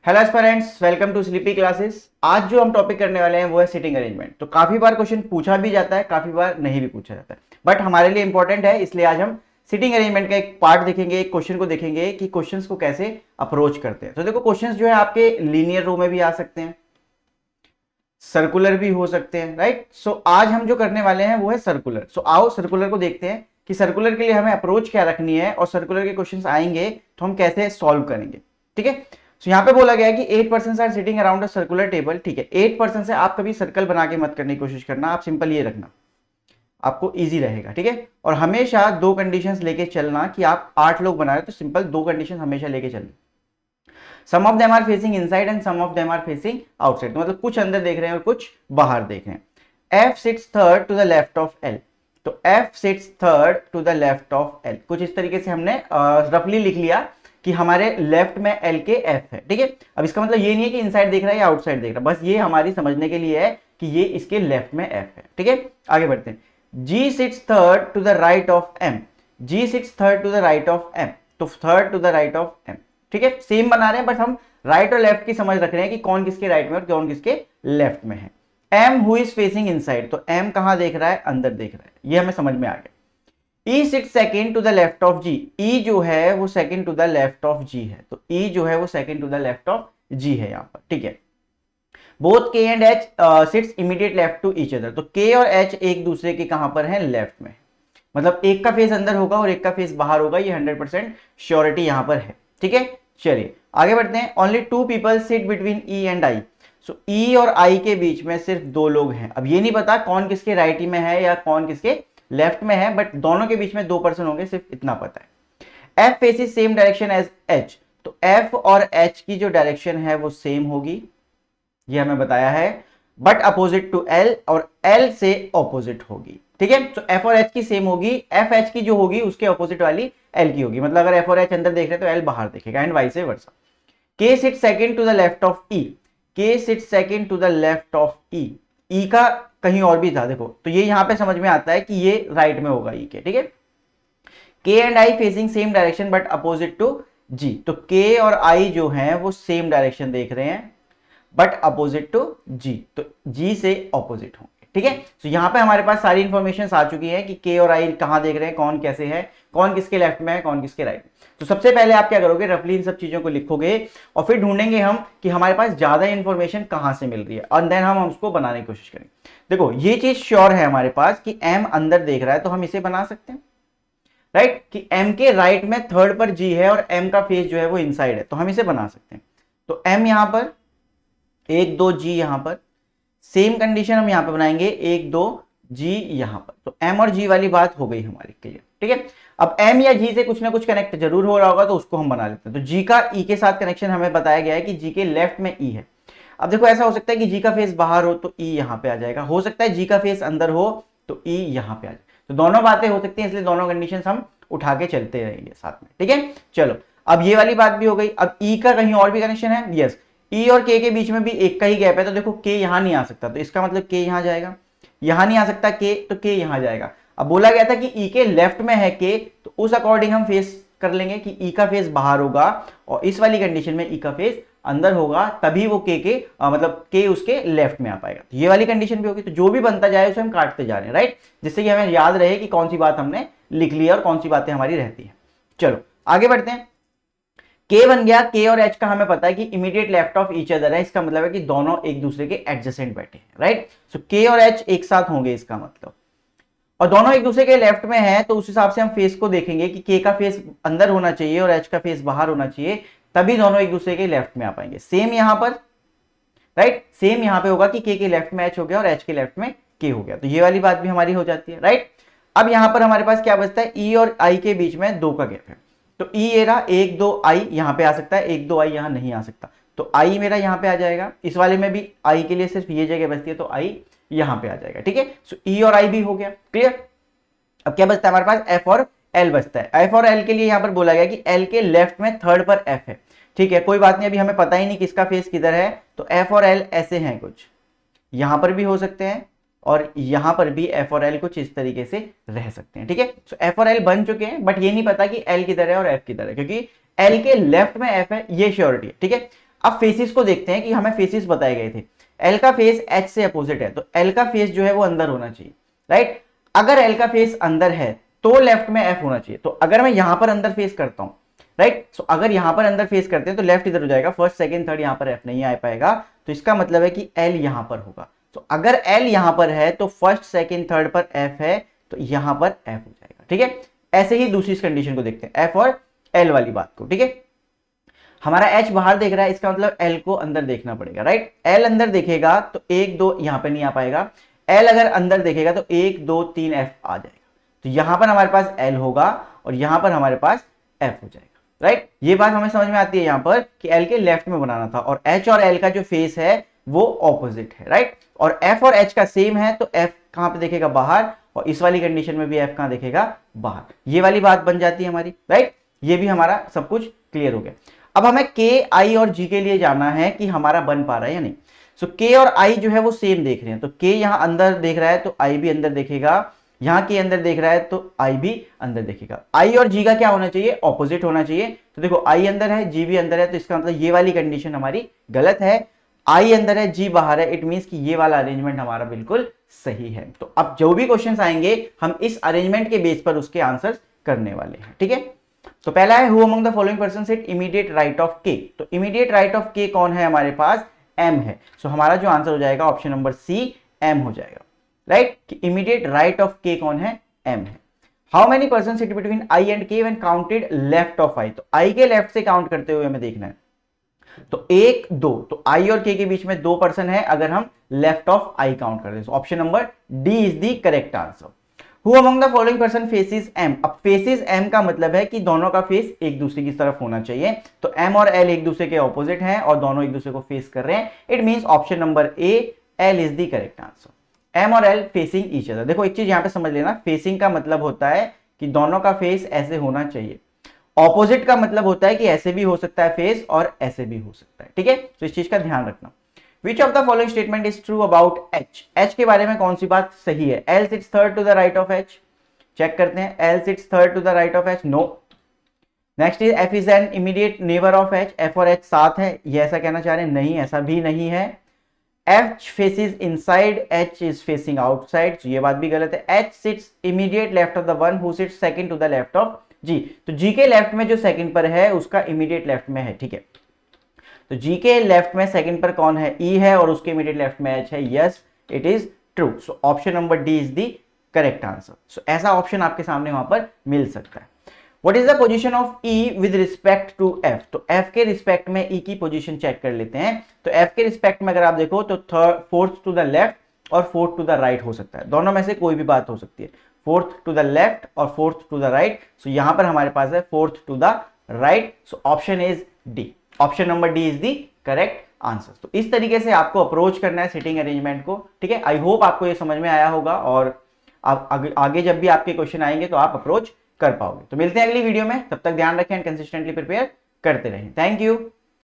Hello aspirants, welcome to Sleepy Classes. आज जो हम टॉपिक करने वाले हैं वो है सिटिंग अरेंजमेंट। तो काफी बार क्वेश्चन पूछा भी जाता है, काफी बार नहीं भी पूछा जाता है, बट हमारे लिए इंपॉर्टेंट है, इसलिए आज हम सिटिंग अरेंजमेंट का एक पार्ट देखेंगे, एक क्वेश्चन को देखेंगे कि क्वेश्चंस को कैसे अप्रोच करते हैं। तो देखो, क्वेश्चंस जो है आपके लीनियर रो में भी आ सकते हैं, सर्कुलर भी हो सकते हैं, राइट। सो आज हम जो करने वाले हैं वो है सर्कुलर। सो आओ सर्कुलर को देखते हैं कि सर्कुलर के लिए हमें अप्रोच क्या रखनी है और सर्कुलर के क्वेश्चंस आएंगे तो हम कैसे सॉल्व करेंगे। ठीक है, तो यहां पे बोला गया है कि 8 person are sitting around a circular table. ठीक है, 8 पर्सन से आप कभी सर्कल बना के मत करने की कोशिश करना, आप सिंपल ये रखना, आपको इजी रहेगा। ठीक है, और हमेशा दो कंडीशंस लेके चलना कि आप 8 लोग बना रहे हो तो सिंपल दो कंडीशन हमेशा लेके चलना। Some of them are facing inside and some of them are facing outside, तो मतलब कुछ अंदर देख रहे हैं और कुछ बाहर देख रहे हैं। F sits third to the left of L, तो F sits third to the left of L। कुछ इस तरीके से हमने रफली लिख लिया कि हमारे लेफ्ट में L के F है। ठीक है, अब इसका मतलब ये नहीं है कि इनसाइड देख रहा है या आउटसाइड देख रहा है, बस ये हमारी समझने के लिए है कि ये इसके लेफ्ट में F है। ठीक है, आगे बढ़ते हैं। G sits third to the right of M, G sits third to the right of M, तो third to the right of M। ठीक है, सेम बना रहे हैं, बट हम राइट और लेफ्ट की समझ रख रहे हैं कि कौन किसके राइट में और कौन किसके लेफ्ट में है। M who is facing inside, तो M कहां देख रहा है, अंदर देख रहा है, ये हमें समझ में आ गया। E sit second to the left of G, E जो है वो second to the left of G है, तो E जो है वो second to the left of G है यहाँ पर। ठीक है, both K and H sits immediate left to each other, तो K और H एक दूसरे के कहां पर है, लेफ्ट में, मतलब एक का फेस अंदर होगा और एक का फेस बाहर होगा, ये 100% श्योरिटी यहां पर है। ठीक है, चलिए आगे बढ़ते हैं। Only 2 people sit between E and I, so E और I के बीच में सिर्फ 2 लोग हैं। अब ये नहीं पता कौन किसके राइट में है या कौन किसके लेफ्ट में है, बट दोनों के बीच में 2 पर्सन होंगे, सिर्फ इतना पता है। F faces same direction as H, तो F और H की जो डायरेक्शन है वो सेम होगी, ये हमें बताया है, बट अपोजिट टू L, और L से ऑपोजिट होगी। ठीक है, तो F और H की सेम होगी, F H की जो होगी उसके ऑपोजिट वाली L की होगी, मतलब अगर F और H अंदर देख रहे हैं तो L बाहर देखेगा, and vice versa. K sit second to the left of E, K sit second to the left of E, E का कहीं और भी था, देखो तो ये यहां पे समझ में आता है कि ये राइट में होगा E के। ठीक है, K and I facing same direction but opposite to G, तो K और I जो हैं वो सेम डायरेक्शन देख रहे हैं बट अपोजिट टू G, तो G से ऑपोजिट होंगे। ठीक है, तो यहां पे हमारे पास सारी इंफॉर्मेशन आ चुकी है कि K और I कहां देख रहे हैं, कौन कैसे है, कौन किसके लेफ्ट में है, कौन किसके राइट में। तो सबसे पहले आप क्या करोगे, रफली इन सब चीजों को लिखोगे और फिर ढूंढेंगे हम कि हमारे पास ज्यादा इंफॉर्मेशन कहां से मिल रही है, और देन हम उसको बनाने की कोशिश करेंगे। देखो ये चीज श्योर है हमारे पास कि M अंदर देख रहा है, तो हम इसे बना सकते हैं, राइट, कि M के राइट में थर्ड पर G है और M का फेस जो है वो इनसाइड है, तो हम इसे बना सकते हैं। तो M यहां पर 1 2 G यहां पर, सेम कंडीशन हम यहां पे बनाएंगे 1 2 G यहां पर, तो M और G वाली बात हो गई हमारी क्लियर। ठीक है, अब M या G से कुछ ना कुछ कनेक्ट जरूर हो रहा होगा, तो उसको हम बना लेते हैं। तो G का E के साथ कनेक्शन हमें बताया गया है कि G के लेफ्ट में E है। अब देखो ऐसा हो सकता है कि G का फेस बाहर हो तो E यहां पे आ जाएगा, हो सकता है G का फेस अंदर हो तो E यहां पे आ जाए, तो दोनों बातें हो सकती हैं, इसलिए दोनों कंडीशन हम उठा के चलते रहेंगे साथ में। ठीक है, चलो अब ये वाली बात भी हो गई। अब E का कहीं और भी कनेक्शन है, यस, E और K के बीच में भी एक का ही गैप है, तो देखो K यहां नहीं आ सकता, तो इसका मतलब K यहां जाएगा, यहां नहीं आ सकता K, तो K यहां जाएगा। अब बोला गया था कि E के लेफ्ट में है K, तो उस अकॉर्डिंग हम फेस कर लेंगे कि E का फेस बाहर होगा और इस वाली कंडीशन में E का फेस अंदर होगा, तभी वो K के मतलब K उसके लेफ्ट में आ पाएगा। तो ये वाली कंडीशन भी होगी, तो जो भी बनता जाए उसे हम काटते जा रहे हैं, राइट, जिससे कि हमें याद रहे कि कौन सी बात हमने लिख ली है और कौन सी बातें हमारी रहती है। चलो आगे बढ़ते हैं। K बन गया, K और H का हमें पता है कि immediate left of each other है, इसका मतलब है कि दोनों एक दूसरे के एडजेसेंट बैठे हैं, राइट। सो K और H एक साथ होंगे इसका मतलब, और दोनों एक दूसरे के लेफ्ट में है, तो उस हिसाब से हम फेस को देखेंगे कि K का फेस अंदर होना चाहिए और H का फेस बाहर होना चाहिए, तभी दोनों एक दूसरे के लेफ्ट में आ पाएंगे। सेम यहां पर, राइट, सेम यहां पे होगा कि K के लेफ्ट में H हो गया और H के लेफ्ट में K हो गया, तो ये वाली बात भी हमारी हो जाती है, राइट। अब यहां पर हमारे पास क्या बचता है, E और I के बीच में 2 का गैप है, तो E ये रहा 1 2 I यहां पे आ सकता है, 1 2 I यहां नहीं आ सकता, तो I मेरा यहां पे आ जाएगा। इस वाले में भी I के लिए सिर्फ ये जगह बचती है, तो I यहां पे आ जाएगा। ठीक है, सो E और I भी हो गया क्लियर। अब क्या बचता है हमारे पास, F और L बचता है। F और L के लिए यहां पर बोला गया कि L के लेफ्ट में थर्ड पर F है। ठीक है, कोई बात नहीं, अभी हमें पता ही नहीं किसका फेस किधर है, तो F और L ऐसे हैं, कुछ यहां पर भी हो सकते हैं और यहां पर भी F और L कुछ इस तरीके से रह सकते हैं। ठीक है, सो F और L बन चुके हैं, बट ये नहीं पता कि L किधर है और F किधर है, क्योंकि L के लेफ्ट में F है, ये श्योरिटी है। ठीक है, अब फेसिस को देखते हैं कि हमें फेसिस बताए गए थे। एल का फेस एच से अपोजिट है, तो एल का फेस जो है वो अंदर होना चाहिए, राइट। अगर एल का फेस अंदर है तो लेफ्ट में एफ होना चाहिए। तो अगर मैं यहां पर अंदर फेस करता हूं, राइट, सो अगर यहां पर अंदर फेस करते हैं तो लेफ्ट इधर हो जाएगा, फर्स्ट सेकंड थर्ड यहां पर एफ नहीं आ पाएगा, तो इसका मतलब है कि एल यहां पर होगा। तो अगर एल यहां पर है तो फर्स्ट सेकंड थर्ड पर एफ है, तो यहां पर एफ हो जाएगा, ठीक है। ऐसे ही दूसरी कंडीशन को देखते हैं, एफ और एल वाली बात को, ठीक है। हमारा एच बाहर देख रहा है, इसका मतलब एल को अंदर देखना पड़ेगा, राइट। एल अंदर देखेगा तो 1 2 यहां पर नहीं आ पाएगा, एल अगर अंदर देखेगा तो 1 2 3 एफ आ जाएगा। तो यहां पर हमारे पास एल होगा और यहां पर हमारे पास एफ हो जाएगा, राइट। ये बात हमें समझ में आती है यहां पर कि एल के लेफ्ट में बनाना था, और एच और एल का जो फेस है वो ऑपोजिट है, राइट। और एफ और एच का सेम है, तो एफ कहां पे देखेगा, बाहर, और इस वाली कंडीशन में भी एफ कहां देखेगा, बाहर। ये वाली बात बन जाती है हमारी, राइट। ये भी हमारा सब कुछ क्लियर हो गया। अब हमें के, आई और जी के लिए जानना है कि हमारा बन पा रहा है या नहीं। सो के और आई जो है वो सेम देख रहे हैं, तो के यहां अंदर देख रहा है तो आई भी अंदर देखेगा, यहां के अंदर देख रहा है तो आई भी अंदर देखेगा। आई और जी का क्या होना चाहिए, ऑपोजिट होना चाहिए। तो देखो आई अंदर है, जी भी अंदर है, तो इसका मतलब ये वाली कंडीशन हमारी गलत है। आई अंदर है, जी बाहर है, इट मींस कि ये वाला अरेंजमेंट हमारा बिल्कुल सही है। तो अब जो भी क्वेश्चंस आएंगे हम इस अरेंजमेंट के बेस पर उसके आंसर्स करने वाले हैं, ठीक है। तो पहला है, who among the following person sit immediate right of के। तो इमीडिएट राइट ऑफ के कौन है, हमारे पास एम है। सो हमारा जो आंसर हो जाएगा ऑप्शन नंबर सी, एम हो जाएगा, राइट। कि इमीडिएट राइट ऑफ के कौन है, एम है। How many person sit between I and के व्हेन काउंटेड लेफ्ट ऑफ आई। तो आई के लेफ्ट से काउंट करते हुए हमें देखना है, तो 1 2, तो आई और के बीच में 2 पर्सन है अगर हम लेफ्ट ऑफ आई काउंट करते हैं। Option number D is the correct answer. Who among the following person faces M. अब फेसेस एम का मतलब है कि दोनों का फेस एक दूसरे की तरफ होना चाहिए, तो एम और एल एक दूसरे के ऑपोजिट हैं और दोनों एक दूसरे को फेस कर रहे हैं। It means option number A, L is the correct answer. M और एल फेसिंग ईच अदर। देखो एक चीज यहां पे समझ लेना, फेसिंग का मतलब होता है कि दोनों का फेस ऐसे होना चाहिए, ऑपोजिट का मतलब होता है कि ऐसे भी हो सकता है फेस और ऐसे भी हो सकता है, ठीक है। तो इस चीज का ध्यान रखना। Which of the following statement is true about H? H के बारे में कौन सी बात सही है। L sits third to the right of H. Check करते हैं, L sits third to the right of H. No. Next is F is an immediate neighbor of H. F और H साथ है, ये ऐसा कहना चाह रहे हैं, नहीं, ऐसा भी नहीं है। H faces inside, H is facing outside, तो ये बात भी गलत है। H sits immediate left of the one who sits second to the left of G. तो G के लेफ्ट में जो सेकंड पर है उसका इमीडिएट लेफ्ट में है, ठीक है। तो जी के लेफ्ट में सेकंड पर कौन है, ई है, और उसके इमीडिएट लेफ्ट में एच है। Yes, it is true. So option number D is the correct answer. So ऐसा ऑप्शन आपके सामने वहां पर मिल सकता है। What is the position of E with respect to F. तो एफ के रिस्पेक्ट में ई की पोजीशन चेक कर लेते हैं। तो एफ के रिस्पेक्ट में अगर आप देखो तो फोर्थ टू द लेफ्ट और फोर्थ टू द राइट हो सकता है, दोनों में से कोई भी बात हो सकती है, फोर्थ टू द लेफ्ट और fourth to the right. So यहां पर हमारे पास है fourth to the right. So option is D, option number D is the correct answer. तो इस तरीके से आपको अप्रोच करना है सिटिंग अरेंजमेंट को, ठीक है। आई होप आपको ये समझ में आया होगा और आप आगे जब भी आपके क्वेश्चन आएंगे तो आप अप्रोच कर पाओगे। तो मिलते हैं अगली वीडियो में, तब तक ध्यान रखें एंड कंसिस्टेंटली प्रिपेयर करते रहें। Thank you.